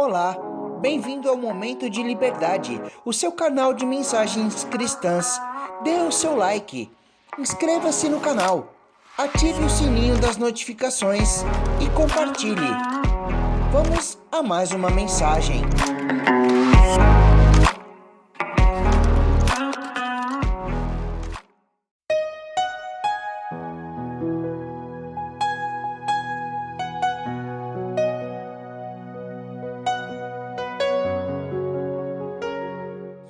Olá, bem-vindo ao Momento de Liberdade, o seu canal de mensagens cristãs. Dê o seu like, inscreva-se no canal, ative o sininho das notificações e compartilhe. Vamos a mais uma mensagem.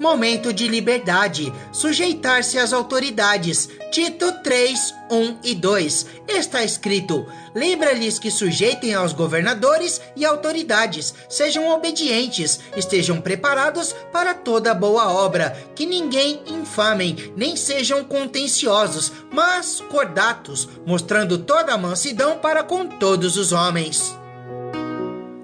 Momento de liberdade, sujeitar-se às autoridades. Tito 3, 1 e 2. Está escrito: lembra-lhes que sujeitem aos governadores e autoridades, sejam obedientes, estejam preparados para toda boa obra, que ninguém infamem, nem sejam contenciosos, mas cordatos, mostrando toda a mansidão para com todos os homens.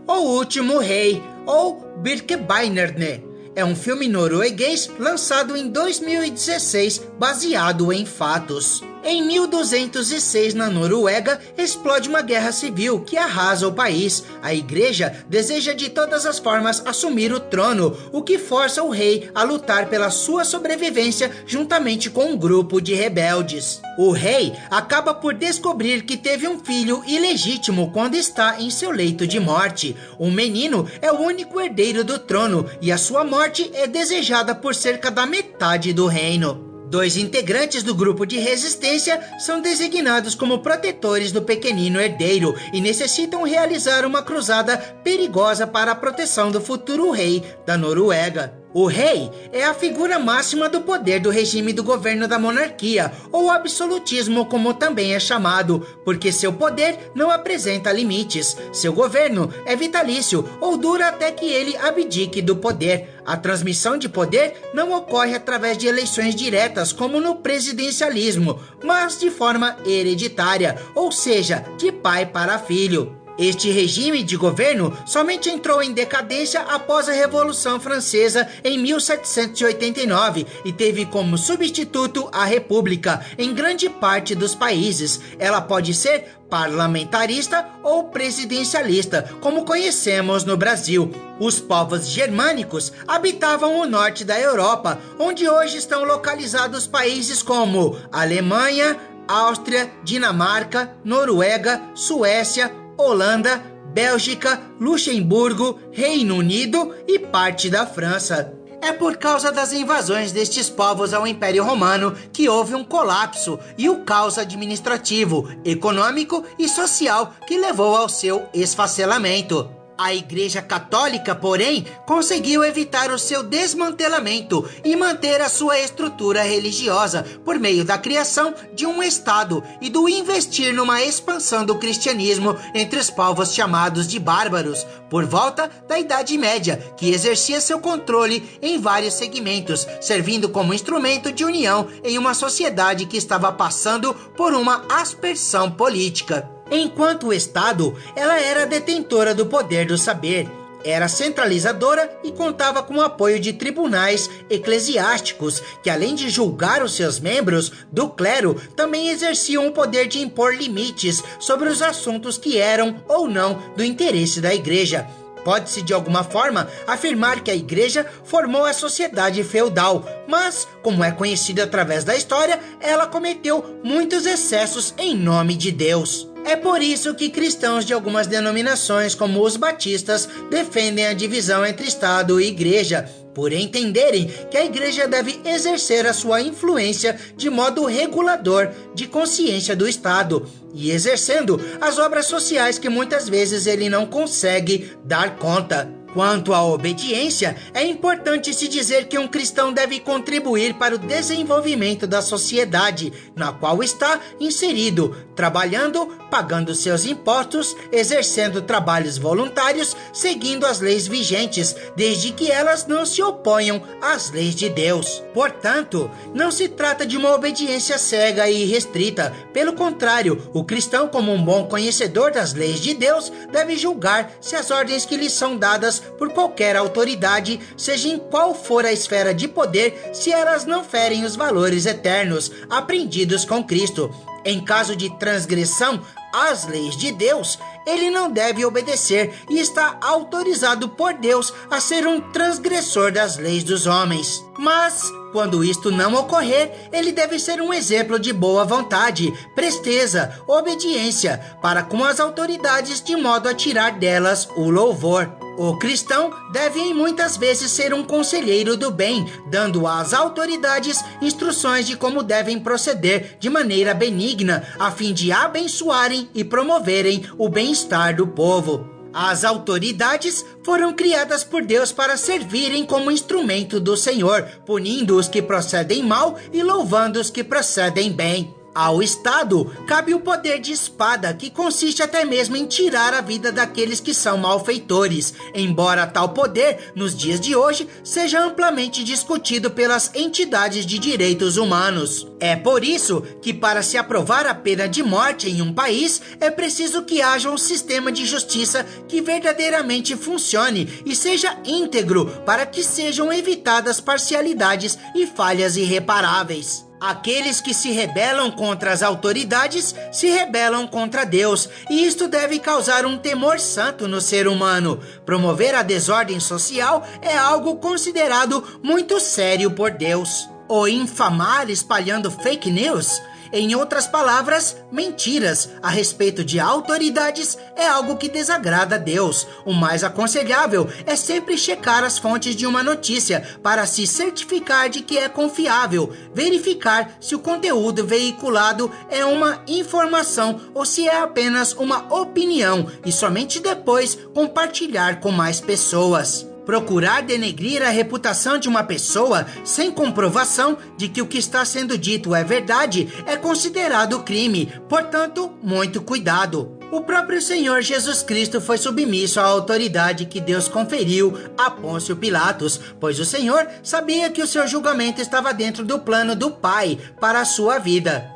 O Último Rei, ou Birkebeiner, é um filme norueguês lançado em 2016, baseado em fatos. Em 1206, na Noruega, explode uma guerra civil que arrasa o país. A igreja deseja de todas as formas assumir o trono, o que força o rei a lutar pela sua sobrevivência juntamente com um grupo de rebeldes. O rei acaba por descobrir que teve um filho ilegítimo quando está em seu leito de morte. O menino é o único herdeiro do trono e a sua morte é desejada por cerca da metade do reino. 2 integrantes do grupo de resistência são designados como protetores do pequenino herdeiro e necessitam realizar uma cruzada perigosa para a proteção do futuro rei da Noruega. O rei é a figura máxima do poder do regime do governo da monarquia, ou absolutismo, como também é chamado, porque seu poder não apresenta limites. Seu governo é vitalício ou dura até que ele abdique do poder. A transmissão de poder não ocorre através de eleições diretas, como no presidencialismo, mas de forma hereditária, ou seja, de pai para filho. Este regime de governo somente entrou em decadência após a Revolução Francesa em 1789 e teve como substituto a República em grande parte dos países. Ela pode ser parlamentarista ou presidencialista, como conhecemos no Brasil. Os povos germânicos habitavam o norte da Europa, onde hoje estão localizados países como Alemanha, Áustria, Dinamarca, Noruega, Suécia, Holanda, Bélgica, Luxemburgo, Reino Unido e parte da França. É por causa das invasões destes povos ao Império Romano que houve um colapso e o caos administrativo, econômico e social que levou ao seu esfacelamento. A Igreja Católica, porém, conseguiu evitar o seu desmantelamento e manter a sua estrutura religiosa por meio da criação de um Estado e do investir numa expansão do cristianismo entre os povos chamados de bárbaros, por volta da Idade Média, que exercia seu controle em vários segmentos, servindo como instrumento de união em uma sociedade que estava passando por uma aspersão política. Enquanto o Estado, ela era detentora do poder do saber, era centralizadora e contava com o apoio de tribunais eclesiásticos, que além de julgar os seus membros do clero, também exerciam o poder de impor limites sobre os assuntos que eram ou não do interesse da igreja. Pode-se de alguma forma afirmar que a igreja formou a sociedade feudal, mas, como é conhecido através da história, ela cometeu muitos excessos em nome de Deus. É por isso que cristãos de algumas denominações, como os batistas, defendem a divisão entre Estado e igreja, por entenderem que a igreja deve exercer a sua influência de modo regulador de consciência do Estado e exercendo as obras sociais que muitas vezes ele não consegue dar conta. Quanto à obediência, é importante se dizer que um cristão deve contribuir para o desenvolvimento da sociedade na qual está inserido, trabalhando, pagando seus impostos, exercendo trabalhos voluntários, seguindo as leis vigentes, desde que elas não se oponham às leis de Deus. Portanto, não se trata de uma obediência cega e restrita. Pelo contrário, o cristão, como um bom conhecedor das leis de Deus, deve julgar se as ordens que lhe são dadas por qualquer autoridade, seja em qual for a esfera de poder, se elas não ferem os valores eternos aprendidos com Cristo. Em caso de transgressão às leis de Deus, ele não deve obedecer e está autorizado por Deus a ser um transgressor das leis dos homens. Mas, quando isto não ocorrer, ele deve ser um exemplo de boa vontade, presteza, obediência para com as autoridades, de modo a tirar delas o louvor. O cristão deve em muitas vezes ser um conselheiro do bem, dando às autoridades instruções de como devem proceder de maneira benigna, a fim de abençoarem e promoverem o bem-estar do povo. As autoridades foram criadas por Deus para servirem como instrumento do Senhor, punindo os que procedem mal e louvando os que procedem bem. Ao Estado cabe o poder de espada, que consiste até mesmo em tirar a vida daqueles que são malfeitores, embora tal poder, nos dias de hoje, seja amplamente discutido pelas entidades de direitos humanos. É por isso que, para se aprovar a pena de morte em um país, é preciso que haja um sistema de justiça que verdadeiramente funcione e seja íntegro, para que sejam evitadas parcialidades e falhas irreparáveis. Aqueles que se rebelam contra as autoridades se rebelam contra Deus, e isto deve causar um temor santo no ser humano. Promover a desordem social é algo considerado muito sério por Deus. O infamar espalhando fake news, em outras palavras, mentiras a respeito de autoridades, é algo que desagrada a Deus. O mais aconselhável é sempre checar as fontes de uma notícia para se certificar de que é confiável, verificar se o conteúdo veiculado é uma informação ou se é apenas uma opinião e somente depois compartilhar com mais pessoas. Procurar denegrir a reputação de uma pessoa sem comprovação de que o que está sendo dito é verdade é considerado crime, portanto, muito cuidado. O próprio Senhor Jesus Cristo foi submisso à autoridade que Deus conferiu a Pôncio Pilatos, pois o Senhor sabia que o seu julgamento estava dentro do plano do Pai para a sua vida.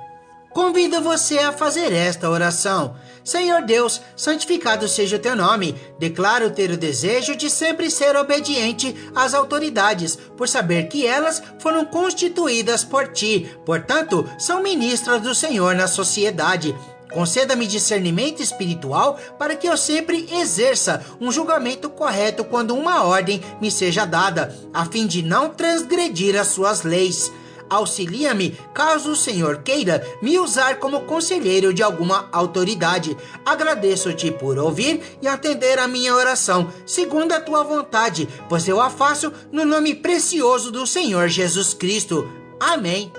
Convido você a fazer esta oração. Senhor Deus, santificado seja o teu nome. Declaro ter o desejo de sempre ser obediente às autoridades, por saber que elas foram constituídas por ti, portanto, são ministras do Senhor na sociedade. Conceda-me discernimento espiritual para que eu sempre exerça um julgamento correto quando uma ordem me seja dada, a fim de não transgredir as suas leis. Auxilia-me caso o Senhor queira me usar como conselheiro de alguma autoridade. Agradeço-te por ouvir e atender a minha oração, segundo a tua vontade, pois eu a faço no nome precioso do Senhor Jesus Cristo. Amém.